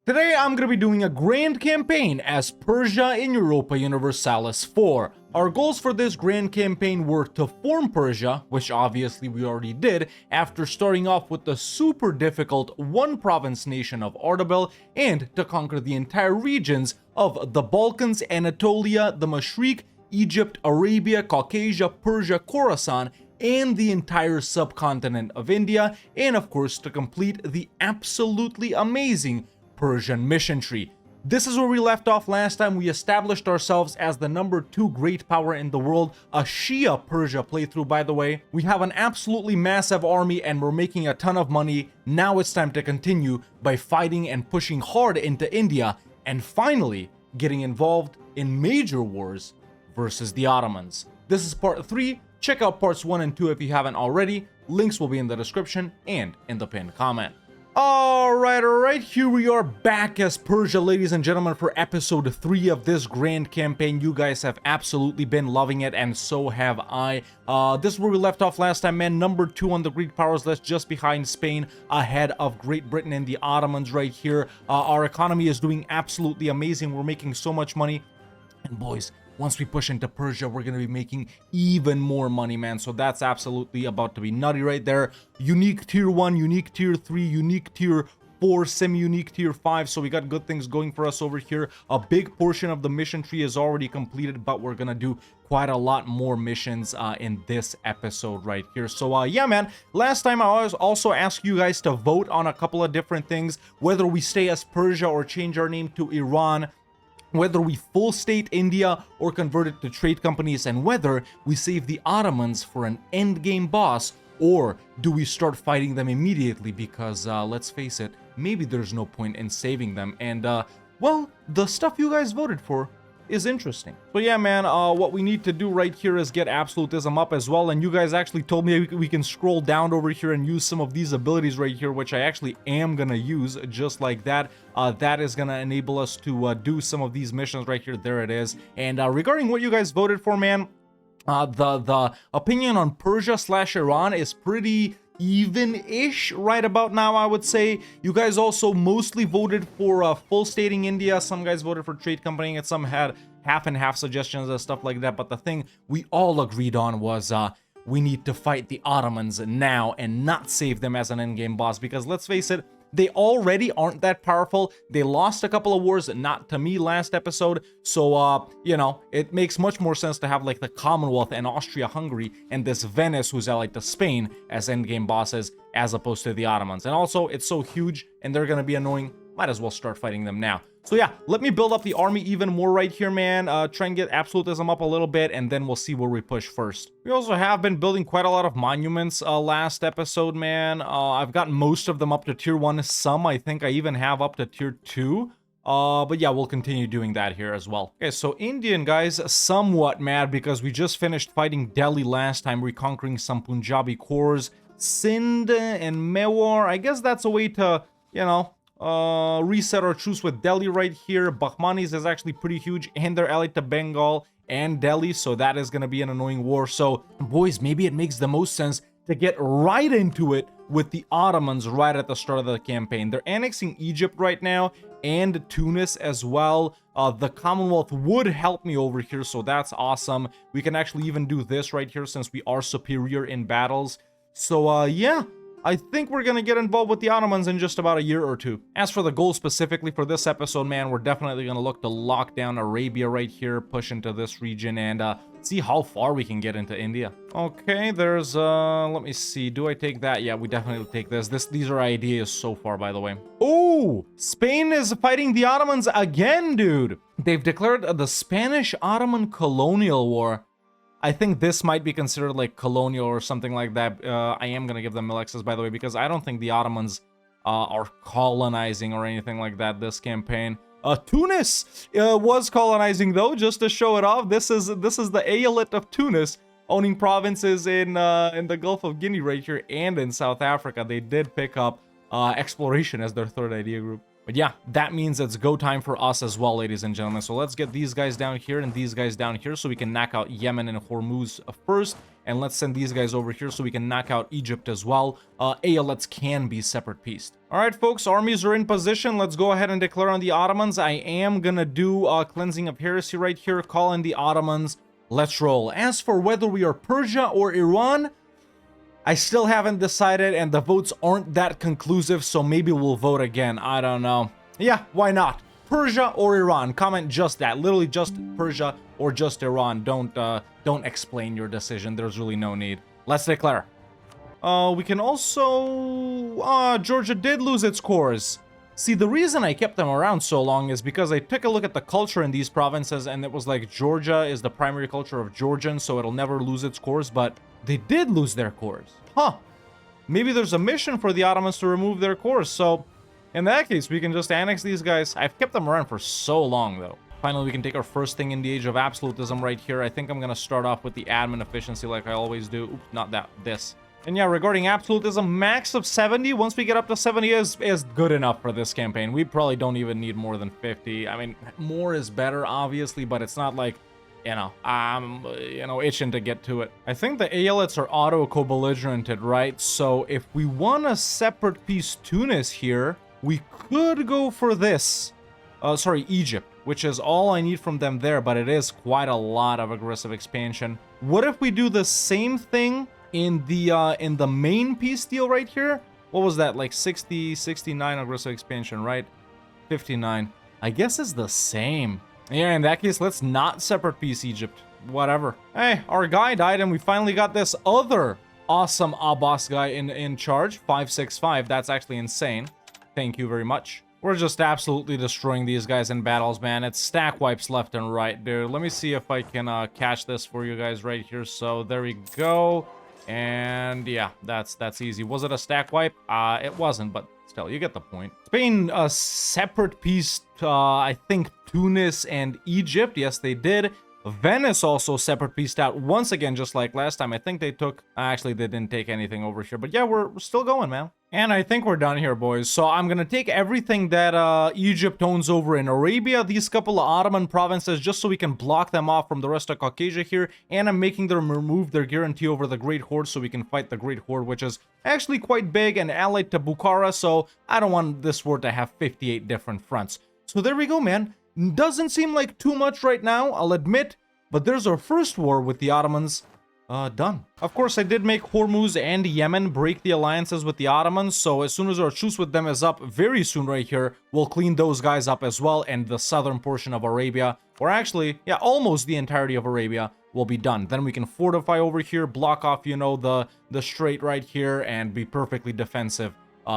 Today I'm going to be doing a grand campaign as Persia in Europa Universalis 4. Our goals for this grand campaign were to form Persia, which obviously we already did, after starting off with the super difficult one province nation of Ardabil, and to conquer the entire regions of the Balkans, Anatolia, the Mashriq, Egypt, Arabia, Caucasia, Persia, Khorasan, and the entire subcontinent of India, and of course to complete the absolutely amazing Persian mission tree. This is where we left off last time. We established ourselves as the number 2 great power in the world, a Shia Persia playthrough by the way. We have an absolutely massive army and we're making a ton of money. Now it's time to continue by fighting and pushing hard into India and finally getting involved in major wars versus the Ottomans. This is part 3. Check out parts 1 and 2 if you haven't already. Links will be in the description and in the pinned comment. Alright, here we are back as Persia, ladies and gentlemen, for episode 3 of this grand campaign. You guys have absolutely been loving it, and so have I. This is where we left off last time, man. Number 2 on the Greek powers list, just behind Spain, ahead of Great Britain and the Ottomans right here. Our economy is doing absolutely amazing. We're making so much money. And boys, once we push into Persia, we're going to be making even more money, man. So that's absolutely about to be nutty right there. Unique tier 1, unique tier 3, unique tier 4, semi-unique tier 5. So we got good things going for us over here. A big portion of the mission tree is already completed, but we're going to do quite a lot more missions in this episode right here. So yeah, man, last time I was also asked you guys to vote on a couple of different things, whether we stay as Persia or change our name to Iran, whether we full state India or convert it to trade companies, and whether we save the Ottomans for an endgame boss, or do we start fighting them immediately because, let's face it, maybe there's no point in saving them. And, well, the stuff you guys voted for is interesting. So yeah, man, what we need to do right here is get absolutism up as well, and you guys actually told me we can scroll down over here and use some of these abilities right here, which I actually am gonna use just like that. That is gonna enable us to do some of these missions right here. There it is. And regarding what you guys voted for, man, the opinion on Persia / Iran is pretty even-ish right about now, I would say. You guys also mostly voted for full stating India. Some guys voted for trade company, and some had half and half suggestions and stuff like that. But the thing we all agreed on was we need to fight the Ottomans now and not save them as an endgame boss, because let's face it, they already aren't that powerful. They lost a couple of wars, not to me, last episode. So, you know, it makes much more sense to have, like, the Commonwealth and Austria-Hungary and this Venice, who's allied to Spain, as endgame bosses, as opposed to the Ottomans. And also, it's so huge, and they're gonna be annoying. Might as well start fighting them now. So yeah, let me build up the army even more right here, man. Try and get absolutism up a little bit, and then we'll see where we push first. We also have been building quite a lot of monuments last episode, man. I've gotten most of them up to tier 1. Some I think I even have up to tier 2. But yeah, we'll continue doing that here as well. Okay, so Indian guys, somewhat mad because we just finished fighting Delhi last time, reconquering some Punjabi cores. Sindh and Mewar, I guess that's a way to, you know, reset our truce with Delhi right here. Bahmanis is actually pretty huge, and they're allied to Bengal and Delhi, so that is going to be an annoying war. So boys, maybe it makes the most sense to get right into it with the Ottomans right at the start of the campaign. They're annexing Egypt right now and Tunis as well. The Commonwealth would help me over here, so that's awesome. We can actually even do this right here since we are superior in battles. So yeah, I think we're gonna get involved with the Ottomans in just about a year or 2. As for the goal specifically for this episode, man, we're definitely gonna look to lock down Arabia right here, push into this region, and see how far we can get into India. Okay, there's let me see, do I take that? Yeah, we definitely take this. These are ideas so far, by the way. Oh, Spain is fighting the Ottomans again, dude. They've declared the Spanish-Ottoman colonial war. I think this might be considered like colonial or something like that. I am going to give them Milexes, by the way, because I don't think the Ottomans are colonizing or anything like that this campaign. Tunis was colonizing, though, just to show it off. This is the Aeolite of Tunis, owning provinces in the Gulf of Guinea right here and in South Africa. They did pick up exploration as their third idea group. But yeah, that means it's go time for us as well, ladies and gentlemen. So let's get these guys down here and these guys down here so we can knock out Yemen and Hormuz first. And let's send these guys over here so we can knock out Egypt as well. Ayoletes can be separate pieced. All right, folks, armies are in position. Let's go ahead and declare on the Ottomans. I am gonna do cleansing of heresy right here, call in the Ottomans. Let's roll. As for whether we are Persia or Iran, I still haven't decided, and the votes aren't that conclusive, so maybe we'll vote again. I don't know. Yeah, why not? Persia or Iran? Comment just that. Literally just Persia or just Iran. Don't explain your decision. There's really no need. Let's declare. We can also... Georgia did lose its cores. See, the reason I kept them around so long is because I took a look at the culture in these provinces, and it was like Georgia is the primary culture of Georgians, so it'll never lose its cores, but they did lose their cores. Huh. Maybe there's a mission for the Ottomans to remove their cores, so in that case, we can just annex these guys. I've kept them around for so long, though. Finally, we can take our first thing in the age of absolutism right here. I think I'm going to start off with the admin efficiency like I always do. Oops, not that, this. And yeah, regarding absolutism, max of 70, once we get up to 70 is good enough for this campaign. We probably don't even need more than 50. I mean, more is better, obviously, but it's not like, itching to get to it. I think the Ayoletes are auto-co-belligerented, right? So if we want a separate piece Tunis here, we could go for this. Egypt, which is all I need from them there, but it is quite a lot of aggressive expansion. What if we do the same thing in the main peace deal right here? What was that, like 60, 69 aggressive expansion, right? 59. I guess it's the same. Yeah, in that case, let's not separate peace Egypt. Whatever. Hey, our guy died and we finally got this other awesome Abbas guy in charge. 565, that's actually insane. Thank you very much. We're just absolutely destroying these guys in battles, man. It's stack wipes left and right, dude. Let me see if I can catch this for you guys right here. So there we go. And yeah, that's easy. Was it a stack wipe? It wasn't, but still, you get the point. Spain, a separate piece, I think Tunis and Egypt. Yes, they did. Venice also separate pieced out once again, just like last time. I think they took, actually they didn't take anything over here, but yeah, we're still going, man. And I think we're done here, boys. So I'm gonna take everything that Egypt owns over in Arabia, these couple of Ottoman provinces, just so we can block them off from the rest of Caucasia here. And I'm making them remove their guarantee over the Great Horde so we can fight the Great Horde, which is actually quite big and allied to Bukhara. So I don't want this war to have 58 different fronts. So there we go, man. Doesn't seem like too much right now, I'll admit, but there's our first war with the Ottomans done. Of course, I did make Hormuz and Yemen break the alliances with the Ottomans, so as soon as our truce with them is up, very soon right here, we'll clean those guys up as well, and the southern portion of Arabia, or actually, yeah, almost the entirety of Arabia will be done. Then we can fortify over here, block off, the strait right here, and be perfectly defensive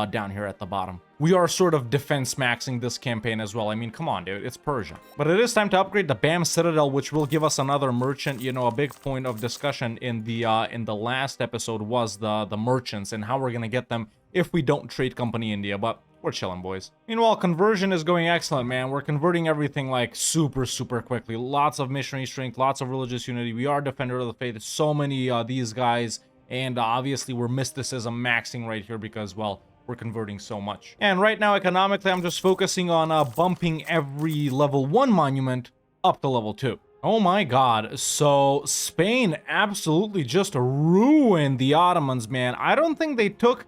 down here at the bottom. We are sort of defense maxing this campaign as well. I mean, come on, dude, it's Persia. But it is time to upgrade the Bam Citadel, which will give us another merchant. A big point of discussion in the last episode was the merchants and how we're gonna get them if we don't trade Company India, but we're chilling, boys. Meanwhile, conversion is going excellent, man. We're converting everything like super quickly. Lots of missionary strength, lots of religious unity. We are Defender of the Faith. So many these guys, and obviously we're mysticism maxing right here because, well, we're converting so much. And right now, economically, I'm just focusing on bumping every level 1 monument up to level 2. Oh my god. So Spain absolutely just ruined the Ottomans, man. I don't think they took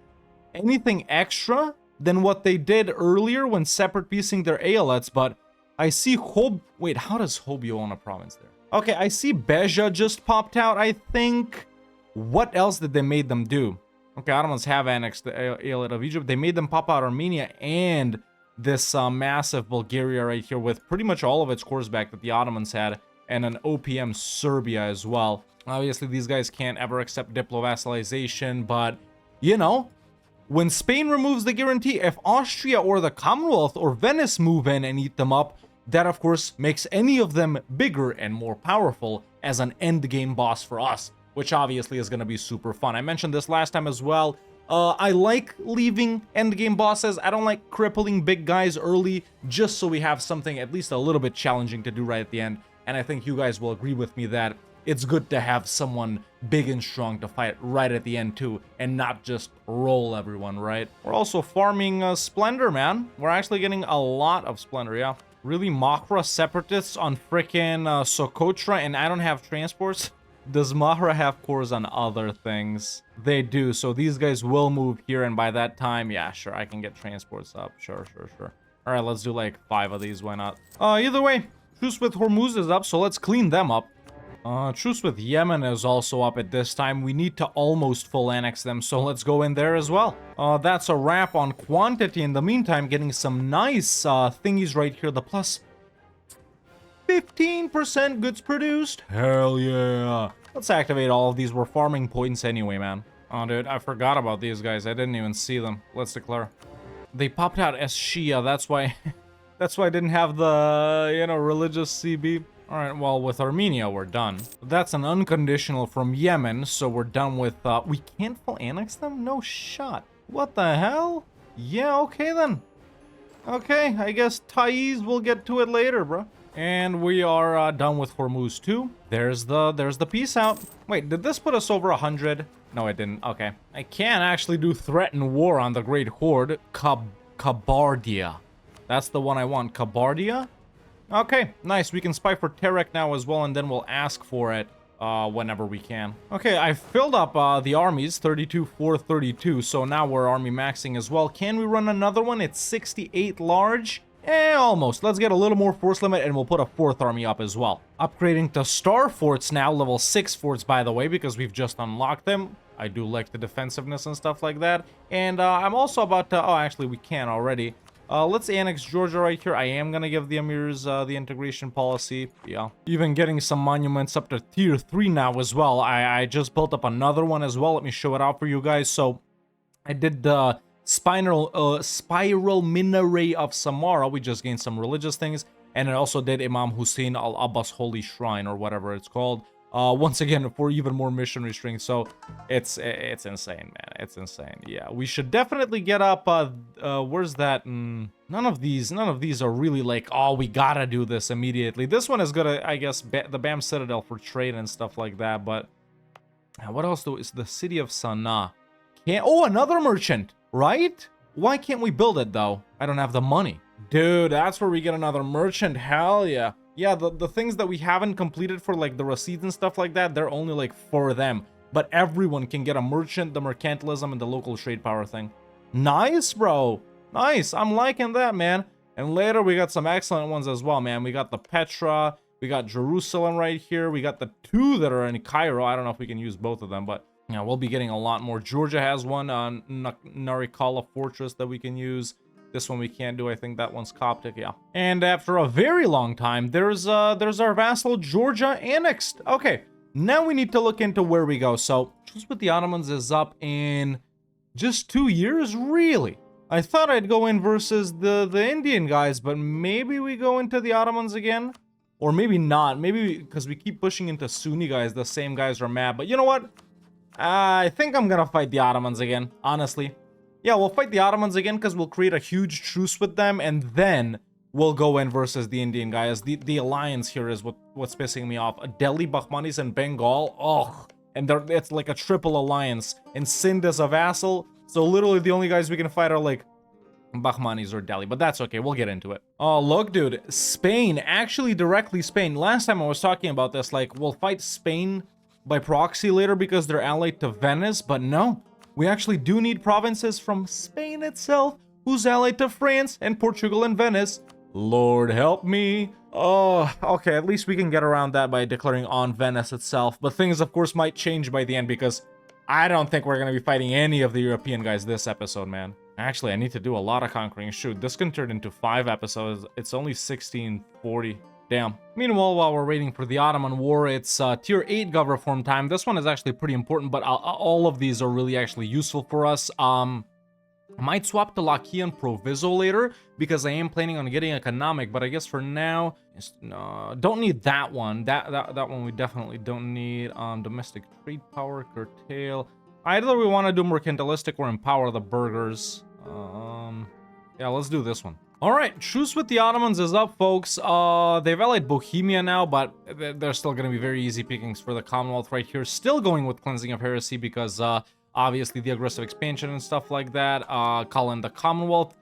anything extra than what they did earlier when separate piecing their Ayoletes, but I see Wait, how does Hobyo own a province there? Okay, I see Beja just popped out, I think. What else did they made them do? Okay, Ottomans have annexed the Ayolet of Egypt. They made them pop out Armenia and this massive Bulgaria right here with pretty much all of its cores back that the Ottomans had, and an OPM Serbia as well. Obviously, these guys can't ever accept diplo-vassalization, but, when Spain removes the guarantee, if Austria or the Commonwealth or Venice move in and eat them up, that, of course, makes any of them bigger and more powerful as an endgame boss for us, which obviously is going to be super fun. I mentioned this last time as well. I like leaving endgame bosses. I don't like crippling big guys early, just so we have something at least a little bit challenging to do right at the end. And I think you guys will agree with me that it's good to have someone big and strong to fight right at the end too, and not just roll everyone, right? We're also farming Splendor, man. We're actually getting a lot of Splendor, yeah. Really, Makra separatists on frickin' Socotra, and I don't have transports? Does Mahra have cores on other things? They do, so these guys will move here, and by that time, yeah, sure, I can get transports up. Sure. All right, let's do like 5 of these, why not? Either way, truce with Hormuz is up, so let's clean them up. Truce with Yemen is also up at this time. We need to almost full annex them, so let's go in there as well. That's a wrap on quantity. In the meantime, getting some nice thingies right here. The plus 15% goods produced. Hell yeah. Let's activate all of these. We're farming points anyway, man. Oh, dude, I forgot about these guys. I didn't even see them. Let's declare. They popped out as Shia. That's why that's why I didn't have the, you know, religious CB. All right, well, with Armenia, we're done. That's an unconditional from Yemen, so we're done with, we can't full annex them? No shot. What the hell? Yeah, okay then. Okay, I guess Taiz will get to it later, bro. And we are done with Hormuz too. There's the peace out. Wait, did this put us over 100? No, it didn't. Okay. I can actually do threaten war on the Great Horde. Kabardia. That's the one I want. Kabardia? Okay, nice. We can spy for Terek now as well, and then we'll ask for it whenever we can. Okay, I filled up the armies, 32, 4, 32, so now we're army maxing as well. Can we run another one? It's 68 large. Almost. Let's get a little more force limit, and we'll put a 4th army up as well. Upgrading to star forts now, level 6 forts, by the way, because we've just unlocked them. I do like the defensiveness and stuff like that. And I'm also about to... Oh, actually, we can already. Let's annex Georgia right here. I am gonna give the emirs the integration policy. Yeah. Even getting some monuments up to tier 3 now as well. I just built up another one as well. Let me show it out for you guys. So, I did the... spiral minaret of Samara. We just gained some religious things, and it also did Imam Hussein al-Abbas Holy Shrine, or whatever it's called, once again for even more missionary strength. So it's insane, man. It's insane. Yeah, we should definitely get up. Where's that? None of these are really like, oh, we gotta do this immediately. This one is gonna, I guess, the BAM Citadel for trade and stuff like that. But what else though? Is the city of Sana'a. Oh, another merchant. Right? Why can't we build it, though? I don't have the money. Dude, that's where we get another merchant. Hell yeah. Yeah, the things that we haven't completed for, like, the receipts and stuff like that, they're only, like, for them. But everyone can get a merchant, the mercantilism, and the local trade power thing. Nice, bro. Nice. I'm liking that, man. And later, we got some excellent ones as well, man. We got the Petra. We got Jerusalem right here. We got the 2 that are in Cairo. I don't know if we can use both of them, but... yeah, we'll be getting a lot more. Georgia has one on Narikala Fortress that we can use. This one we can't do. I think that one's Coptic, yeah. And after a very long time, there's our vassal Georgia annexed. Okay, now we need to look into where we go. So, truce with the Ottomans is up in just 2 years? Really? I thought I'd go in versus the Indian guys, but maybe we go into the Ottomans again? Or maybe not. Maybe because we keep pushing into Sunni guys, the same guys are mad. But you know what? I think I'm gonna fight the Ottomans again, honestly. Yeah, we'll fight the Ottomans again because we'll create a huge truce with them, and then we'll go in versus the Indian guys. The alliance here is what's pissing me off. Delhi, Bahmanis, and Bengal. Ugh. And it's like a triple alliance. And Sindh is a vassal, so literally the only guys we can fight are like Bahmanis or Delhi, but that's okay. We'll get into it. Oh, look, dude. Spain. Actually, directly Spain. Last time I was talking about this, like, we'll fight Spain by proxy later because they're allied to Venice, but no. We actually do need provinces from Spain itself, who's allied to France and Portugal and Venice. Lord help me. Oh, okay, at least we can get around that by declaring on Venice itself. But things, of course, might change by the end because I don't think we're going to be fighting any of the European guys this episode, man. Actually, I need to do a lot of conquering. Shoot, this can turn into 5 episodes. It's only 1640. Damn. Meanwhile, while we're waiting for the Ottoman War, it's tier 8 gov reform time. This one is actually pretty important, but all of these are really actually useful for us. I might swap to Lachian Proviso later because I am planning on getting economic, but I guess for now, no, don't need that one. That one we definitely don't need. Domestic trade power, curtail. Either we want to do mercantilistic or empower the burghers. Yeah, let's do this one. All right, truce with the Ottomans is up, folks. They've allied Bohemia now, but they're still going to be very easy pickings for the Commonwealth right here. Still going with cleansing of heresy because obviously the aggressive expansion and stuff like that. Call in the Commonwealth.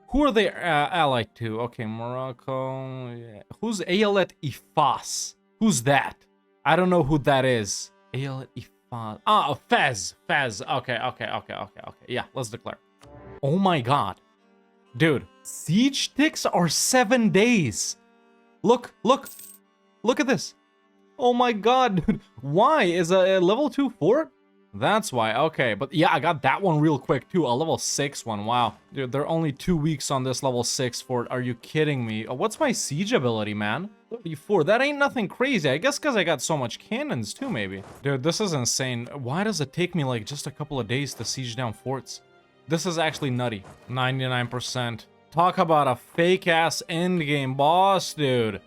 Who are they allied to? Okay, Morocco. Yeah. Who's Ayelet Ifas? Who's that? I don't know who that is. Ifad. Ah, Fez. Fez. Okay. Yeah, let's declare. Oh my god. Dude, siege ticks are 7 days. Look at this. Oh my god, dude. Why? Is a level 2 fort? That's why. Okay, but yeah, I got that one real quick too. A level 6 one. Wow. Dude, they're only 2 weeks on this level 6 fort. Are you kidding me? What's my siege ability, man? 34. That ain't nothing crazy. I guess because I got so much cannons too, maybe. Dude, this is insane. Why does it take me like just a couple of days to siege down forts? This is actually nutty. 99%. Talk about a fake-ass endgame boss, dude.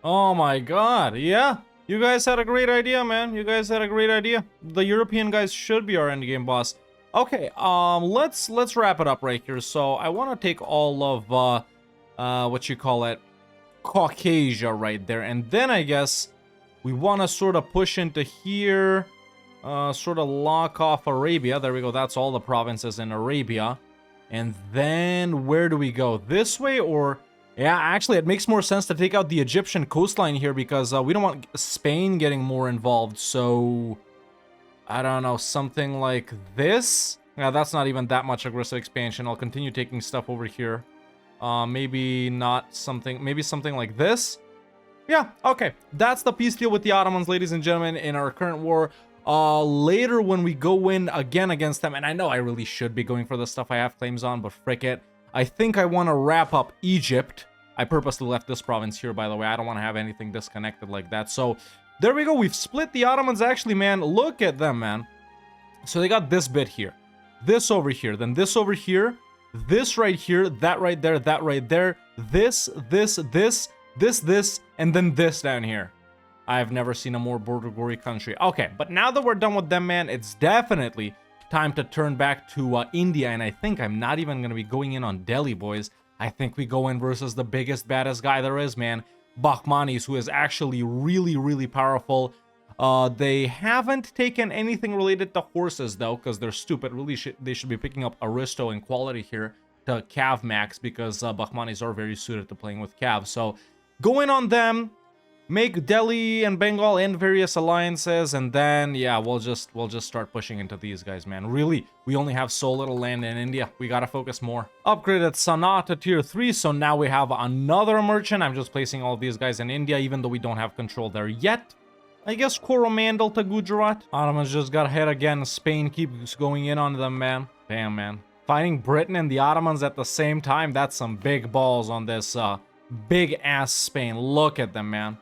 Oh my god. Yeah. You guys had a great idea, man. You guys had a great idea. The European guys should be our endgame boss. Okay, let's wrap it up right here. So I want to take all of what you call it, Caucasia right there, and then I guess we want to sort of push into here, sort of lock off Arabia. There we go. That's all the provinces in Arabia. And then where do we go? This way or? Yeah, actually, it makes more sense to take out the Egyptian coastline here because we don't want Spain getting more involved. So, I don't know, something like this? Yeah, that's not even that much aggressive expansion. I'll continue taking stuff over here. Maybe not something, maybe something like this? Yeah, okay. That's the peace deal with the Ottomans, ladies and gentlemen, in our current war. Later when we go in again against them, and I know I really should be going for the stuff I have claims on, but frick it. I think I want to wrap up Egypt. I purposely left this province here, by the way. I don't want to have anything disconnected like that. So, there we go. We've split the Ottomans, actually, man. Look at them, man. So, they got this bit here. This over here. Then this over here. This right here. That right there. That right there. This, and then this down here. I've never seen a more border-gory country. Okay, but now that we're done with them, man, it's definitely time to turn back to India. And I think I'm not even going to be going in on Delhi, boys. I think we go in versus the biggest, baddest guy there is, man. Bakhmanis, who is actually really, really powerful. They haven't taken anything related to horses, though, because they're stupid. Really, they should be picking up Aristo and quality here to Cav max, because Bakhmanis are very suited to playing with Cav. So, go in on them. Make Delhi and Bengal end various alliances, and then, yeah, we'll just start pushing into these guys, man. Really, we only have so little land in India. We gotta focus more. Upgraded Sanaa to tier 3, so now we have another merchant. I'm just placing all of these guys in India, even though we don't have control there yet. I guess Coromandel to Gujarat. Ottomans just got hit again. Spain keeps going in on them, man. Damn, man. Fighting Britain and the Ottomans at the same time, that's some big balls on this big-ass Spain. Look at them, man.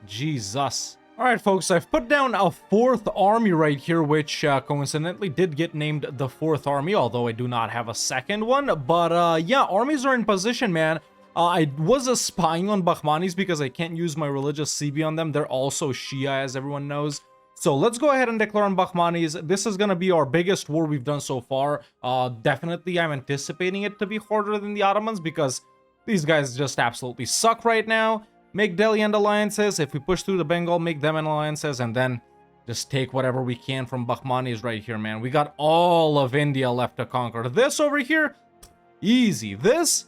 Jesus. Alright, folks, I've put down a 4th army right here, which coincidentally did get named the 4th army, although I do not have a 2nd one. But yeah, armies are in position, man. I was spying on Bakhmanis because I can't use my religious CB on them. They're also Shia, as everyone knows. So let's go ahead and declare on Bakhmanis. This is going to be our biggest war we've done so far. Definitely, I'm anticipating it to be harder than the Ottomans because these guys just absolutely suck right now. Make Delhi end alliances. If we push through the Bengal, make them end alliances, and then just take whatever we can from Bakhmanis right here, man. We got all of India left to conquer. This over here, easy. This,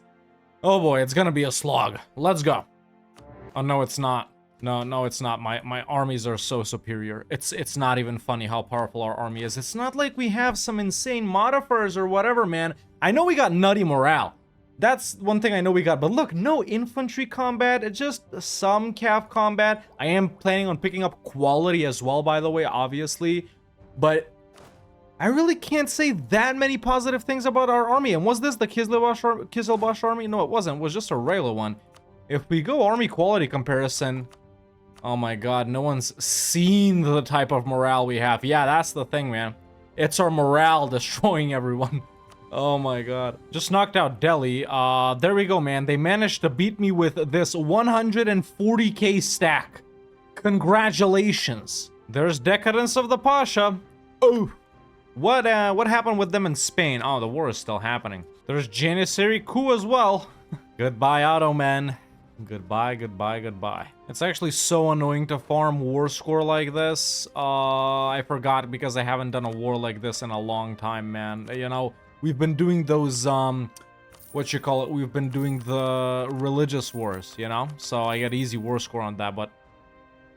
oh boy, it's gonna be a slog. Let's go. Oh no, it's not. No, it's not. My armies are so superior. It's not even funny how powerful our army is. It's not like we have some insane modifiers or whatever, man. I know we got nutty morale. That's one thing I know we got, but look, no infantry combat, it's just some cav combat. I am planning on picking up quality as well, by the way, obviously, but I really can't say that many positive things about our army. And was this the Kizilbash army? No, it wasn't. It was just a regular one. If we go army quality comparison, oh my god, no one's seen the type of morale we have. Yeah, that's the thing, man. It's our morale destroying everyone. Oh my god. Just knocked out Delhi. There we go, man. They managed to beat me with this 140k stack. Congratulations. There's decadence of the Pasha. Oh. What happened with them in Spain? Oh, the war is still happening. There's Janissary coup as well. Goodbye, Ottoman. Goodbye, goodbye, goodbye. It's actually so annoying to farm war score like this. I forgot because I haven't done a war like this in a long time, man. You know, we've been doing those, what you call it? We've been doing the religious wars, you know? So I get easy war score on that, but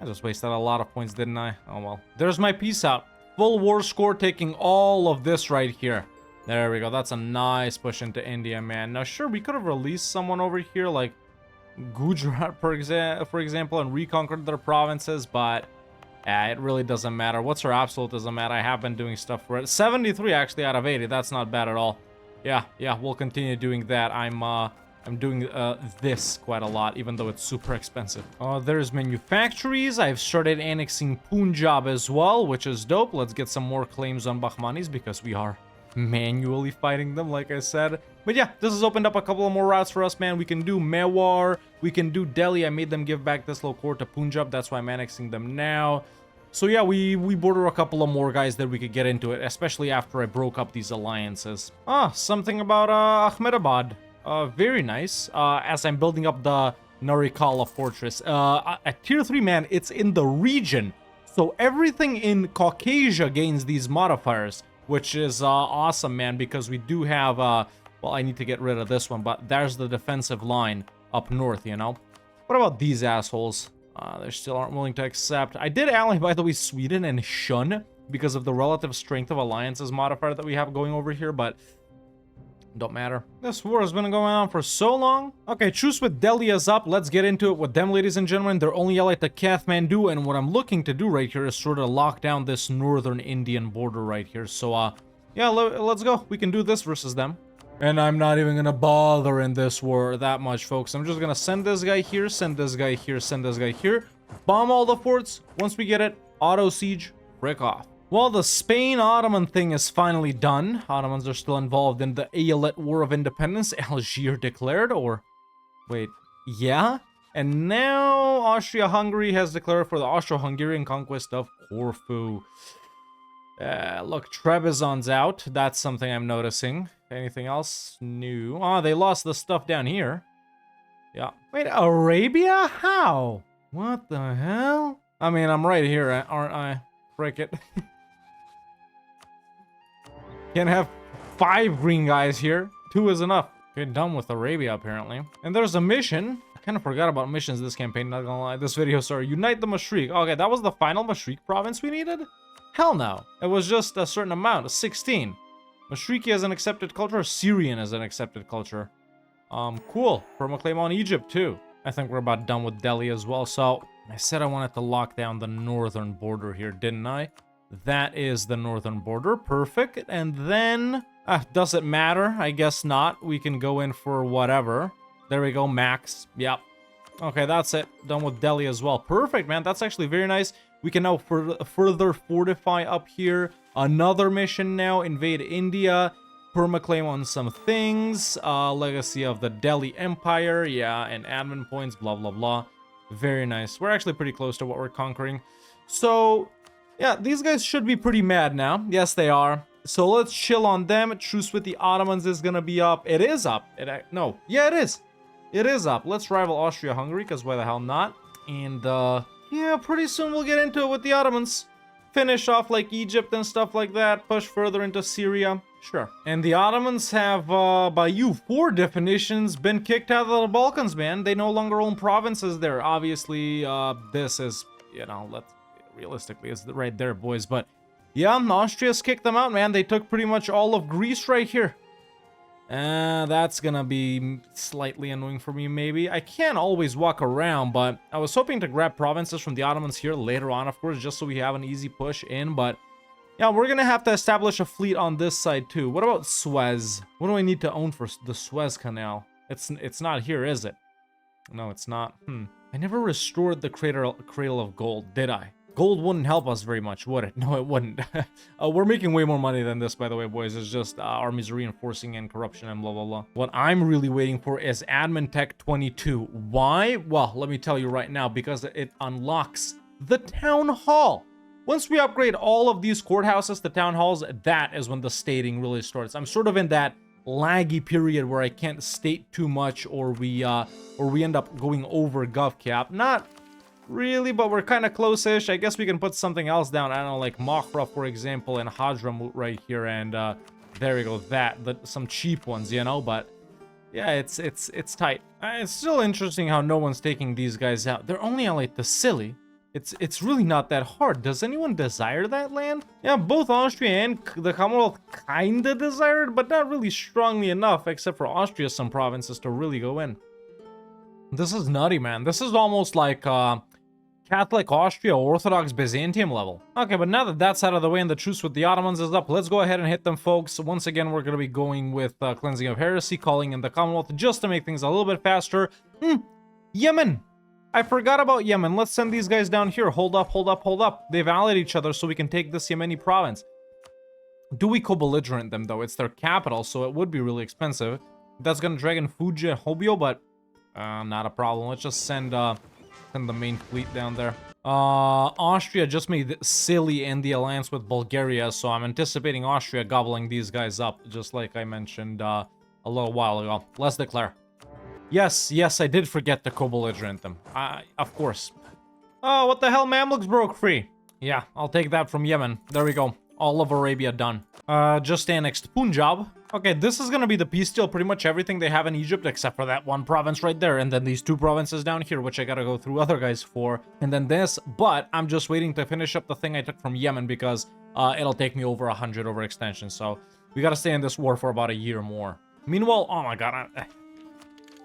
I just wasted a lot of points, didn't I? Oh well. There's my peace out. Full war score, taking all of this right here. There we go. That's a nice push into India, man. Now, sure, we could have released someone over here, like Gujarat, for example, and reconquered their provinces, but it really doesn't matter. What's our absolute doesn't matter. I have been doing stuff for it. 73 actually out of 80. That's not bad at all. Yeah, we'll continue doing that. I'm doing this quite a lot, even though it's super expensive. There's manufactories. I've started annexing Punjab as well, which is dope. Let's get some more claims on Bahmanis because we are manually fighting them, like I said. But yeah, this has opened up a couple of more routes for us, man. We can do Mewar, we can do Delhi. I made them give back this little core to Punjab. That's why I'm annexing them now. So yeah, we border a couple of more guys that we could get into it, especially after I broke up these alliances. Something about Ahmedabad. Very nice. As I'm building up the Narikala fortress. At tier 3, man, it's in the region. So everything in Caucasia gains these modifiers, which is awesome, man, because we do have, well, I need to get rid of this one, but there's the defensive line up north, you know? What about these assholes? They still aren't willing to accept. I did ally, by the way, Sweden and Shun because of the relative strength of alliances modifier that we have going over here, but don't matter. This war has been going on for so long. Okay, truce with Delhi is up. Let's get into it with them, ladies and gentlemen. They're only allied to Kathmandu, and what I'm looking to do right here is sort of lock down this northern Indian border right here. So, yeah, let's go. We can do this versus them. And I'm not even gonna bother in this war that much, folks. I'm just gonna send this guy here, send this guy here, send this guy here. Bomb all the forts. Once we get it, auto siege, frick off. Well, the Spain-Ottoman thing is finally done. Ottomans are still involved in the Aeolite War of Independence. Algiers declared, or... wait, yeah? And now Austria-Hungary has declared for the Austro-Hungarian conquest of Corfu. Look, Trebizond's out. That's something I'm noticing. Anything else new? Oh, they lost the stuff down here. Yeah. Wait, Arabia? How? What the hell? I mean, I'm right here, aren't I? Frick it. Can't have 5 green guys here. 2 is enough. Okay, done with Arabia, apparently. And there's a mission. I kind of forgot about missions this campaign, not gonna lie. This video, sorry. Unite the Mashriq. Okay, that was the final Mashriq province we needed? Hell no. It was just a certain amount, 16. Mashriqi as an accepted culture, Syrian as an accepted culture. Cool. Permaclaim on Egypt, too. I think we're about done with Delhi as well. So, I said I wanted to lock down the northern border here, didn't I? That is the northern border. Perfect. And then... does it matter? I guess not. We can go in for whatever. There we go, max. Yep. Okay, that's it. Done with Delhi as well. Perfect, man. That's actually very nice. We can now further fortify up here. Another mission now. Invade India. Permaclaim on some things. Legacy of the Delhi Empire. Yeah, and admin points. Blah, blah, blah. Very nice. We're actually pretty close to what we're conquering. So, yeah, these guys should be pretty mad now. Yes, they are. So let's chill on them. Truce with the Ottomans is gonna be up. It is up. No. Yeah, it is. It is up. Let's rival Austria-Hungary, because why the hell not? And, yeah, pretty soon we'll get into it with the Ottomans. Finish off like Egypt and stuff like that. Push further into Syria. Sure. And the Ottomans have, by EU4 definitions, been kicked out of the Balkans, man. They no longer own provinces there. Obviously, this is, you know, realistically, it's right there, boys. But, yeah, Austria's kicked them out, man. They took pretty much all of Greece right here. That's gonna be slightly annoying for me, maybe. I can't always walk around, but I was hoping to grab provinces from the Ottomans here later on, of course, just so we have an easy push in, but... yeah, we're gonna have to establish a fleet on this side too. What about Suez? What do I need to own for the Suez Canal? It's not here, is it? No, it's not. I never restored the Cradle of Gold, did I? Gold wouldn't help us very much, would it? No, it wouldn't. We're making way more money than this, by the way, boys. It's just armies reinforcing and corruption and blah, blah, blah. What I'm really waiting for is Admin Tech 22. Why? Well, let me tell you right now, because it unlocks the Town Hall. Once we upgrade all of these courthouses to town halls, that is when the stating really starts. I'm sort of in that laggy period where I can't state too much, or we end up going over gov cap. Not really, but we're kind of close-ish. I guess we can put something else down. I don't know, like Makhra, for example, and Hadramut right here, and there we go. Some cheap ones, you know. But yeah, it's tight. It's still interesting how no one's taking these guys out. They're only allied to Scilly. It's really not that hard. Does anyone desire that land? Yeah, both Austria and the Commonwealth kinda desire it, but not really strongly enough, except for Austria, some provinces to really go in. This is nutty, man. This is almost like Catholic Austria, Orthodox Byzantium level. Okay, but now that that's out of the way and the truce with the Ottomans is up, let's go ahead and hit them, folks. Once again, we're going to be going with cleansing of heresy, calling in the Commonwealth, just to make things a little bit faster. Yemen! I forgot about Yemen. Let's send these guys down here. Hold up, hold up, hold up. They've allied each other so we can take this Yemeni province. Do we co-belligerent them, though? It's their capital, so it would be really expensive. That's going to drag in Fuji and Hobyo, but not a problem. Let's just send the main fleet down there. Austria just made silly in the alliance with Bulgaria, so I'm anticipating Austria gobbling these guys up, just like I mentioned a little while ago. Let's declare. Yes, I did forget to co-belligerent them. Of course. Oh, what the hell? Mamluks broke free. Yeah, I'll take that from Yemen. There we go. All of Arabia done. Just annexed Punjab. Okay, this is gonna be the peace deal. Pretty much everything they have in Egypt, except for that one province right there. And then these two provinces down here, which I gotta go through other guys for. And then this, but I'm just waiting to finish up the thing I took from Yemen because it'll take me over 100 overextension. So we gotta stay in this war for about a year more. Meanwhile, oh my god.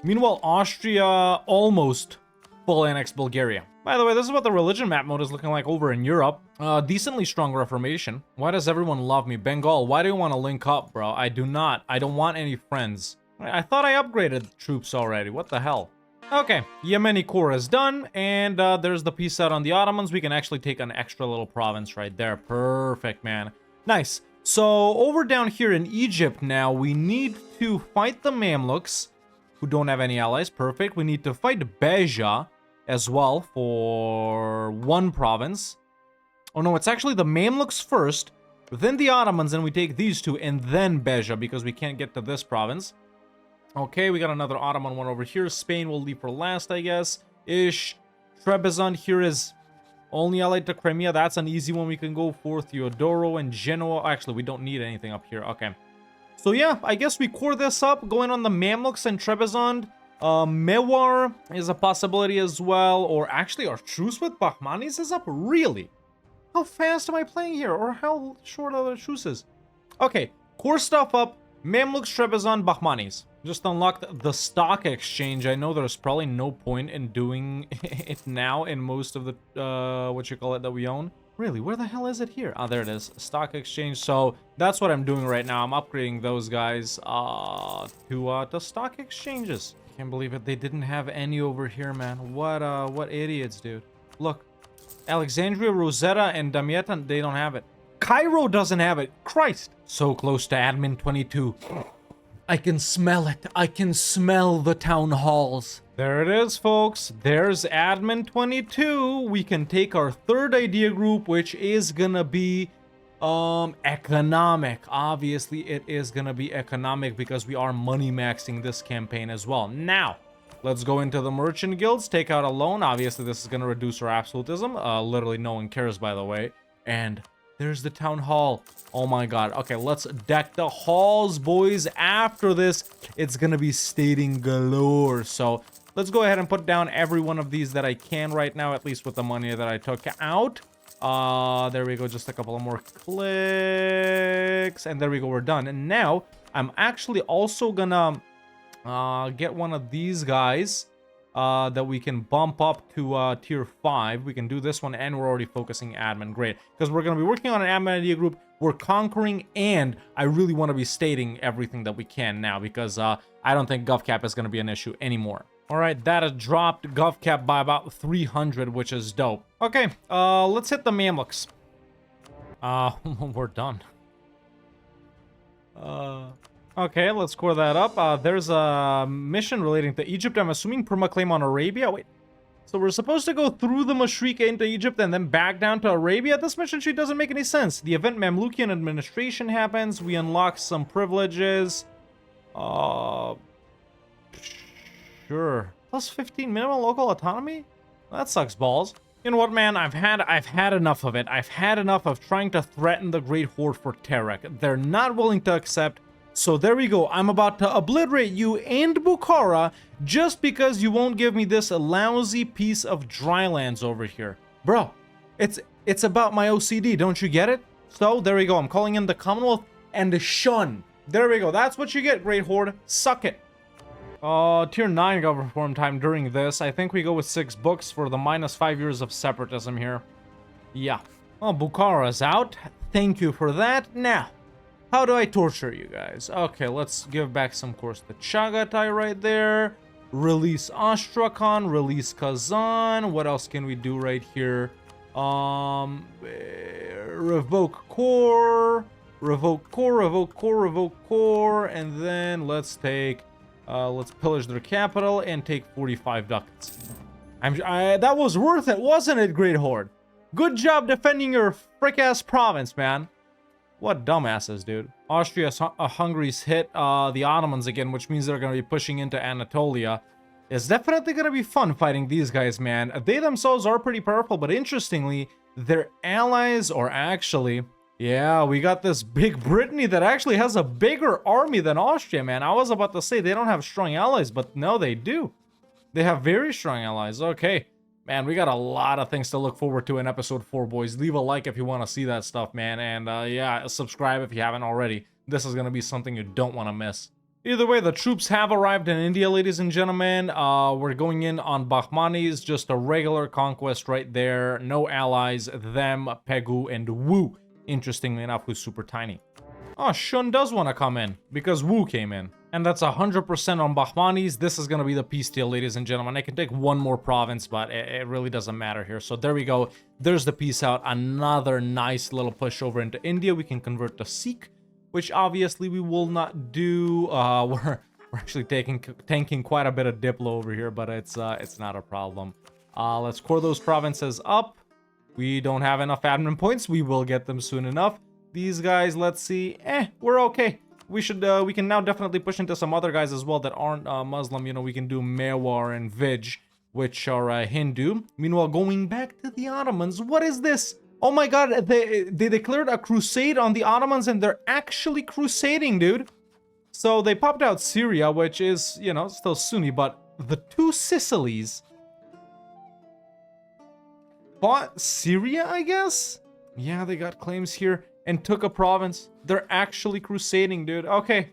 Meanwhile, Austria almost full annexed Bulgaria. By the way, this is what the religion map mode is looking like over in Europe. Decently strong Reformation. Why does everyone love me? Bengal, why do you want to link up, bro? I do not. I don't want any friends. I thought I upgraded troops already. What the hell? Okay, Yemeni core is done, and there's the peace out on the Ottomans. We can actually take an extra little province right there. Perfect, man. Nice. So, over down here in Egypt now, we need to fight the Mamluks, who don't have any allies. Perfect. We need to fight Beja as well for one province. Oh no, it's actually the Mamluks first, then the Ottomans, and we take these two, and then Beja, because we can't get to this province. Okay, we got another Ottoman one over here. Spain will leave for last, I guess. Ish. Trebizond here is only allied to Crimea. That's an easy one we can go for. Theodoro and Genoa. Actually, we don't need anything up here. Okay. So yeah, I guess we core this up, going on the Mamluks and Trebizond. Mewar is a possibility as well, or actually our truce with Bahmanis is up? Really? How fast am I playing here, or how short are the truces? Okay, core stuff up, Mamluks, Trebizond, Bahmanis. Just unlocked the stock exchange. I know there's probably no point in doing it now in most of the, that we own. Really, where the hell is it here? Oh, there it is. Stock exchange. So that's what I'm doing right now. I'm upgrading those guys to stock exchanges. Can't believe it. They didn't have any over here, man. What idiots, dude. Look, Alexandria, Rosetta, and Damietta, they don't have it. Cairo doesn't have it. Christ. So close to admin 22. I can smell it. I can smell the town halls. There it is, folks. There's admin 22. We can take our third idea group, which is gonna be economic. Obviously, it is gonna be economic because we are money maxing this campaign as well. Now, let's go into the merchant guilds, take out a loan. Obviously, this is gonna reduce our absolutism. Literally, no one cares, by the way. And there's the town hall. Oh my god. Okay, let's deck the halls, boys. After this, it's gonna be stating galore. So let's go ahead and put down every one of these that I can right now, at least with the money that I took out. There we go. Just a couple of more clicks. And there we go. We're done. And now, I'm actually also gonna get one of these guys that we can bump up to tier 5. We can do this one, and we're already focusing admin. Great. Because we're going to be working on an admin idea group. We're conquering, and I really want to be stating everything that we can now, because I don't think GovCap is going to be an issue anymore. Alright, that has dropped GovCap by about 300, which is dope. Okay, let's hit the Mamluks. We're done. Okay, let's score that up. There's a mission relating to Egypt. I'm assuming permaclaim on Arabia. Wait, so we're supposed to go through the Mashriq into Egypt and then back down to Arabia? This mission sheet doesn't make any sense. The event Mamlukian administration happens. We unlock some privileges. Sure. Plus 15 minimum local autonomy? That sucks balls. You know what, man? I've had enough of it. I've had enough of trying to threaten the Great Horde for Terek. They're not willing to accept. So there we go. I'm about to obliterate you and Bukhara just because you won't give me this lousy piece of drylands over here. Bro, it's about my OCD, don't you get it? So, there we go. I'm calling in the Commonwealth and the Shun. There we go. That's what you get, Great Horde. Suck it. Tier 9 got reform time during this. I think we go with 6 books for the -5 years of separatism here. Yeah. Well, Bukhara's out. Thank you for that. Now, how do I torture you guys? Okay, let's give back some course to Chagatai right there. Release Astrakhan, release Kazan. What else can we do right here? Revoke core, revoke core, revoke core, revoke core, and then let's take, let's pillage their capital and take 45 ducats. That was worth it, wasn't it, Great Horde? Good job defending your frick-ass province, man. What dumbasses, dude. Austria-Hungary's hit the Ottomans again, which means they're going to be pushing into Anatolia. It's definitely going to be fun fighting these guys, man. They themselves are pretty powerful, but interestingly, their allies are actually... Yeah, we got this big Brittany that actually has a bigger army than Austria, man. I was about to say they don't have strong allies, but no, they do. They have very strong allies. Okay. Man, we got a lot of things to look forward to in episode 4, boys. Leave a like if you want to see that stuff, man. And yeah, subscribe if you haven't already. This is going to be something you don't want to miss. Either way, the troops have arrived in India, ladies and gentlemen. We're going in on Bahmanis, just a regular conquest right there. No allies, them, Pegu, and Wu. Interestingly enough, who's super tiny. Oh, Shun does want to come in, because Wu came in. And that's 100% on Bahmanis. This is going to be the peace deal, ladies and gentlemen. I can take one more province, but it really doesn't matter here. So there we go. There's the peace out. Another nice little push over into India. We can convert to Sikh, which obviously we will not do. We're actually tanking quite a bit of Diplo over here, but it's not a problem. Let's core those provinces up. We don't have enough admin points. We will get them soon enough. These guys, let's see. We're okay. We can now definitely push into some other guys as well that aren't Muslim. You know, we can do Mewar and Vij, which are Hindu. Meanwhile, going back to the Ottomans, what is this? Oh my god, they declared a crusade on the Ottomans and they're actually crusading, dude. So they popped out Syria, which is, you know, still Sunni, but the two Sicilies bought Syria, I guess? Yeah, they got claims here and took a province. They're actually crusading, dude. Okay.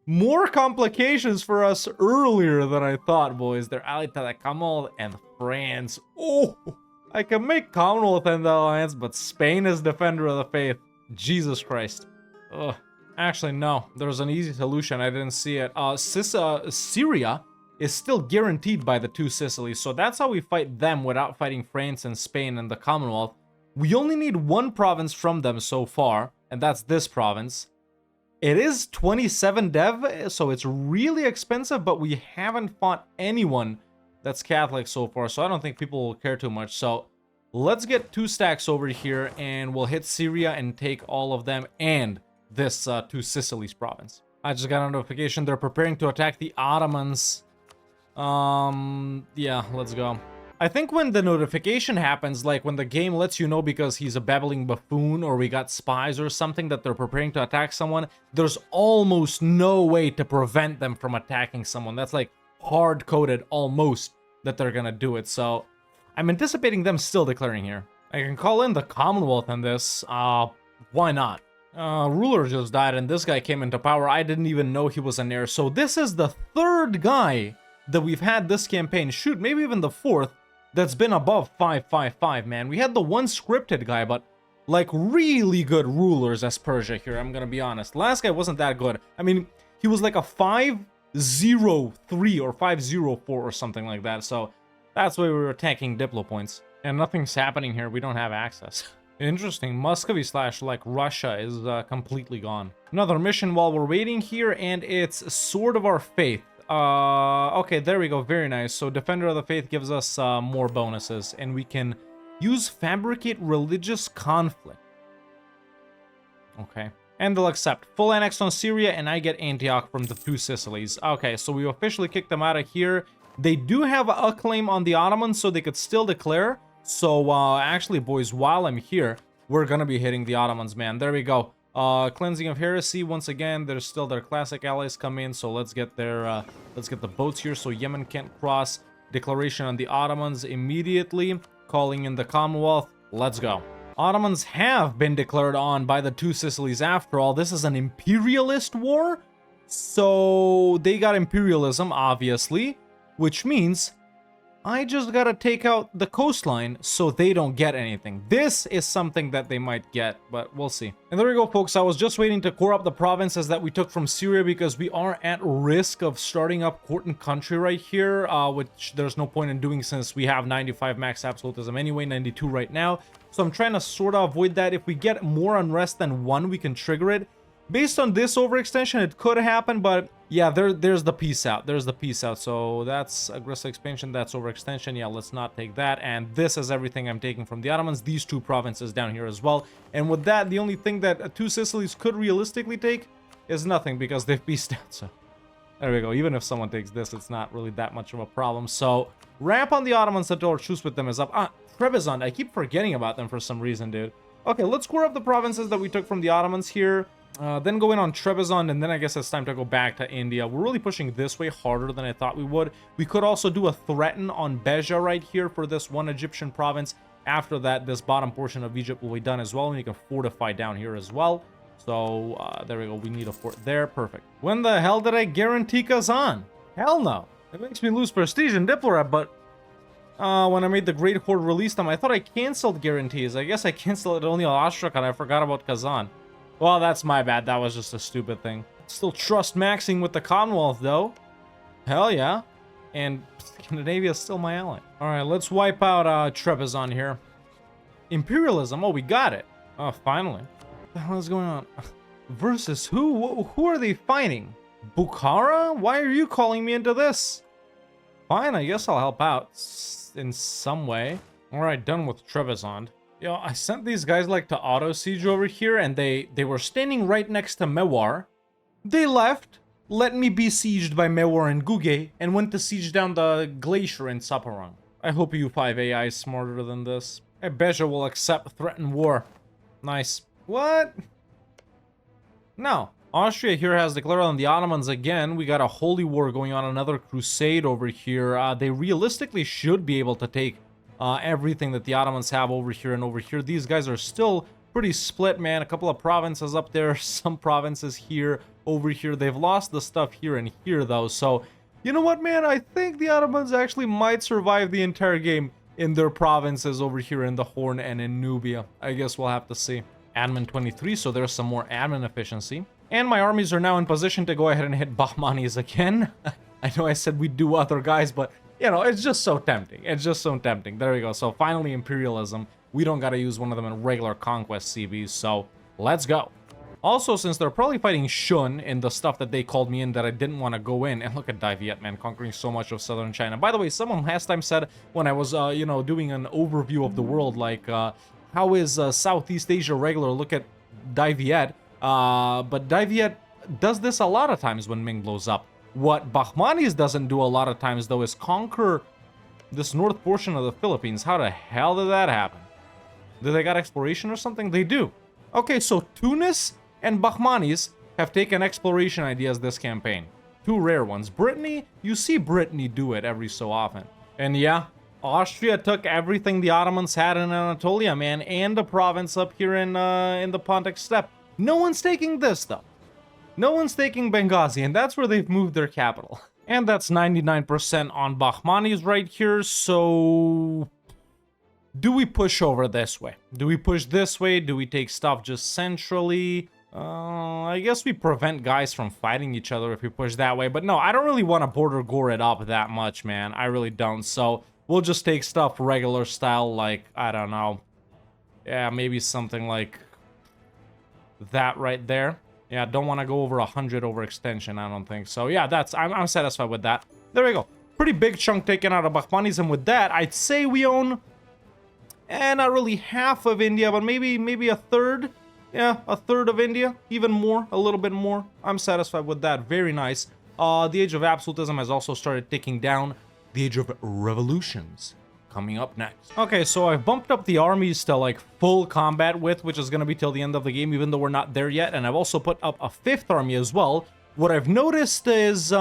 More complications for us earlier than I thought, boys. They're allied to the Commonwealth and France. Oh, I can make Commonwealth and the Alliance, but Spain is Defender of the Faith. Jesus Christ. Ugh. Actually, no. There's an easy solution. I didn't see it. Syria is still guaranteed by the two Sicilies, so that's how we fight them without fighting France and Spain and the Commonwealth. We only need one province from them so far, and that's this province. It is 27 dev, so it's really expensive, but we haven't fought anyone that's Catholic so far, so I don't think people will care too much. So let's get 2 stacks over here, and we'll hit Syria and take all of them and this two Sicilies province. I just got a notification they're preparing to attack the Ottomans. Yeah, let's go. I think when the notification happens, like when the game lets you know because he's a babbling buffoon or we got spies or something that they're preparing to attack someone, there's almost no way to prevent them from attacking someone. That's like hard-coded almost that they're gonna do it. So I'm anticipating them still declaring here. I can call in the Commonwealth on this. Why not? Ruler just died and this guy came into power. I didn't even know he was an heir. So this is the 3rd guy that we've had this campaign. Shoot, maybe even the 4th. That's been above 555, man. We had the one scripted guy, but like really good rulers as Persia here, I'm gonna be honest. Last guy wasn't that good. I mean, he was like a 503 or 504 or something like that. So that's why we were tanking Diplo points. And nothing's happening here. We don't have access. Interesting. Muscovy / like Russia is completely gone. Another mission while we're waiting here, and it's Sword of Our Faith. Okay, there we go. Very nice. So Defender of the Faith gives us more bonuses, and we can use Fabricate Religious Conflict. Okay. And they'll accept. Full annex on Syria, and I get Antioch from the two Sicilies. Okay, so we officially kicked them out of here. They do have a claim on the Ottomans, so they could still declare. So, actually, boys, while I'm here, we're gonna be hitting the Ottomans, man. There we go. Cleansing of heresy. Once again, there's still their classic allies come in, so let's get the boats here so Yemen can't cross. Declaration on the Ottomans immediately. calling in the Commonwealth. Let's go. Ottomans have been declared on by the two Sicilies after all. This is an imperialist war, so they got imperialism, obviously, which means I just gotta take out the coastline so they don't get anything. This is something that they might get, but we'll see. And there we go, folks. I was just waiting to core up the provinces that we took from Syria because we are at risk of starting up court and country right here, which there's no point in doing since we have 95 max absolutism anyway, 92 right now. So I'm trying to sort of avoid that. If we get more unrest than one, we can trigger it. Based on this overextension, it could happen, but yeah, there's the peace out. There's the peace out. So that's aggressive expansion, that's overextension. Yeah, let's not take that. And this is everything I'm taking from the Ottomans. These two provinces down here as well. And with that, the only thing that two Sicilies could realistically take is nothing because they've peaced out. So there we go. Even if someone takes this, it's not really that much of a problem. So ramp on the Ottomans until our truce with them is up. Trebizond, I keep forgetting about them for some reason, dude. Okay, let's square up the provinces that we took from the Ottomans here. Then go in on Trebizond, and then I guess it's time to go back to India. We're really pushing this way harder than I thought we would. We could also do a threaten on Beja right here for this one Egyptian province. After that, this bottom portion of Egypt will be done as well, and you can fortify down here as well. So, there we go. We need a fort there. Perfect. When the hell did I guarantee Kazan? Hell no. It makes me lose prestige in Diplorat, but when I made the Great Horde release them, I thought I canceled guarantees. I guess I canceled it only on Astrakhan. I forgot about Kazan. Well, that's my bad. That was just a stupid thing. Still trust maxing with the Commonwealth, though. Hell yeah. And Scandinavia is still my ally. All right, let's wipe out Trebizond here. Imperialism. Oh, we got it. Oh, finally. What the hell is going on? Versus who? Who are they fighting? Bukhara? Why are you calling me into this? Fine, I guess I'll help out in some way. All right, done with Trebizond. Yo, I sent these guys like to auto siege over here, and they were standing right next to Mewar. They left, let me be sieged by Mewar and Guge, and went to siege down the glacier in Saparang. I hope EU5 AI is smarter than this. I Beja will accept threatened war. Nice. What? No. Austria here has declared on the Ottomans again. We got a holy war going on, another crusade over here. They realistically should be able to take everything that the Ottomans have over here and over here. These guys are still pretty split, man. A couple of provinces up there, some provinces here, over here. They've lost the stuff here and here, though. So, you know what, man? I think the Ottomans actually might survive the entire game in their provinces over here in the Horn and in Nubia. I guess we'll have to see. Admin 23, so there's some more admin efficiency. And my armies are now in position to go ahead and hit Bahmanis again. I know I said we'd do other guys, but you know, it's just so tempting. It's just so tempting. There we go. So finally, imperialism. We don't got to use one of them in regular conquest CVs, so let's go. Also, since they're probably fighting Shun in the stuff that they called me in that I didn't want to go in, and look at Dai Viet, man, conquering so much of southern China. By the way, someone last time said when I was, you know, doing an overview of the world, like, how is Southeast Asia regular? Look at Dai Viet. But Dai Viet does this a lot of times when Ming blows up. What Bahmanis doesn't do a lot of times, though, is conquer this north portion of the Philippines. How the hell did that happen? Do they got exploration or something? They do. Okay, so Tunis and Bahmanis have taken exploration ideas this campaign. Two rare ones. Brittany, you see Brittany do it every so often. And yeah, Austria took everything the Ottomans had in Anatolia, man, and the province up here in the Pontic Steppe. No one's taking this, though. No one's taking Benghazi, and that's where they've moved their capital. And that's 99% on Bahmanis right here, so do we push over this way? Do we push this way? Do we take stuff just centrally? I guess we prevent guys from fighting each other if we push that way, but no, I don't really want to border gore it up that much, man. I really don't, so we'll just take stuff regular style, like, I don't know. Yeah, maybe something like that right there. Yeah, don't want to go over 100 overextension, I don't think. So yeah, I'm satisfied with that. There we go. Pretty big chunk taken out of Bahmanis, and with that, I'd say we own, not really half of India, but maybe a third. Yeah, a third of India, even more, a little bit more. I'm satisfied with that. Very nice. The age of absolutism has also started ticking down. The age of revolutions coming up next. Okay, so I've bumped up the armies to like full combat width, which is going to be till the end of the game, even though we're not there yet. And I've also put up a 5th army as well. What I've noticed is, you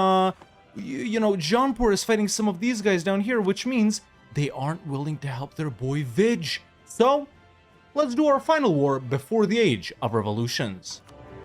know, Jaunpur is fighting some of these guys down here, which means they aren't willing to help their boy Vij. So, let's do our final war before the age of revolutions.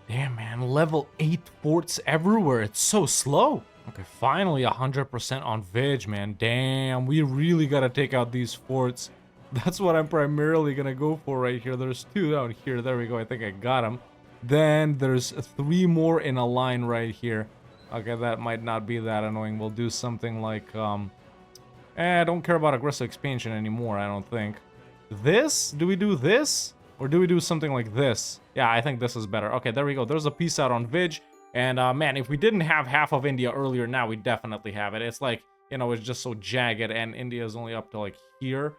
Damn, man, level 8 forts everywhere. It's so slow. Okay, finally 100% on Vij, man. Damn, we really gotta take out these forts. That's what I'm primarily gonna go for right here. There's 2 out here. There we go. I think I got them. Then there's 3 more in a line right here. Okay, that might not be that annoying. We'll do something like, I don't care about aggressive expansion anymore, I don't think. This? Do we do this? Or do we do something like this? Yeah, I think this is better. Okay, there we go. There's a piece out on Vij. And, man, if we didn't have half of India earlier, now we definitely have it. It's like, you know, it's just so jagged, and India is only up to, like, here.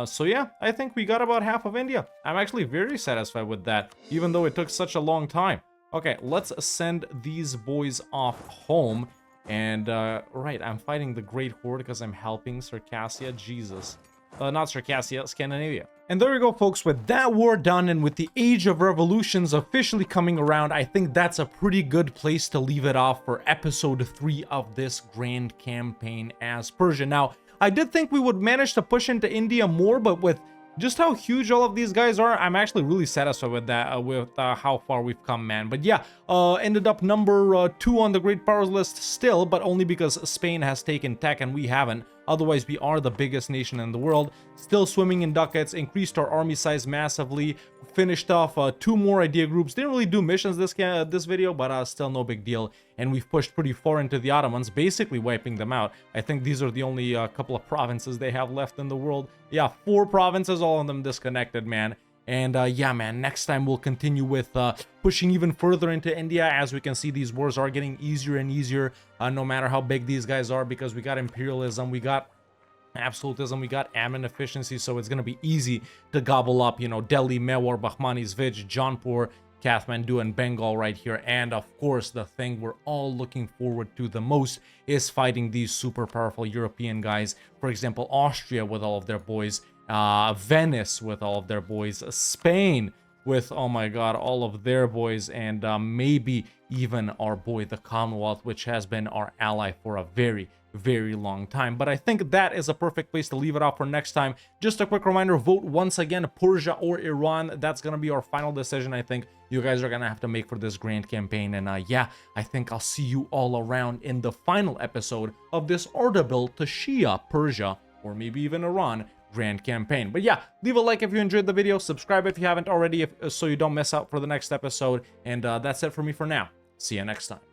So yeah, I think we got about half of India. I'm actually very satisfied with that, even though it took such a long time. Okay, let's send these boys off home. And, right, I'm fighting the Great Horde because I'm helping Circassia. Jesus. Not Circassia, Scandinavia. And there we go, folks. With that war done and with the Age of Revolutions officially coming around, I think that's a pretty good place to leave it off for episode 3 of this grand campaign as Persia. Now, I did think we would manage to push into India more, but with just how huge all of these guys are, I'm actually really satisfied with that, with how far we've come, man. But yeah, ended up number 2 on the great powers list still, but only because Spain has taken tech and we haven't. Otherwise, we are the biggest nation in the world. Still swimming in ducats, increased our army size massively, finished off 2 more idea groups. Didn't really do missions this video, but still no big deal. And we've pushed pretty far into the Ottomans, basically wiping them out. I think these are the only couple of provinces they have left in the world. Yeah, 4 provinces, all of them disconnected, man. And yeah, man, next time we'll continue with pushing even further into India. As we can see, these wars are getting easier and easier, no matter how big these guys are, because we got imperialism, we got absolutism, we got admin efficiency, so it's gonna be easy to gobble up, you know, Delhi, Mewar, Bahmani, Zvij, Jaunpur, Kathmandu, and Bengal right here. And of course, the thing we're all looking forward to the most is fighting these super powerful European guys. For example, Austria with all of their boys, Venice with all of their boys, Spain with, oh my god, all of their boys, and maybe even our boy the Commonwealth, which has been our ally for a very long time. But I think that is a perfect place to leave it off for next time. Just a quick reminder, vote once again, Persia or Iran. That's gonna be our final decision. I think you guys are gonna have to make for this grand campaign. And yeah, I think I'll see you all around in the final episode of this Ardabil to Shia Persia, or maybe even Iran, grand campaign. But yeah, leave a like if you enjoyed the video, subscribe if you haven't already, so you don't miss out for the next episode. And that's it for me for now. See you next time.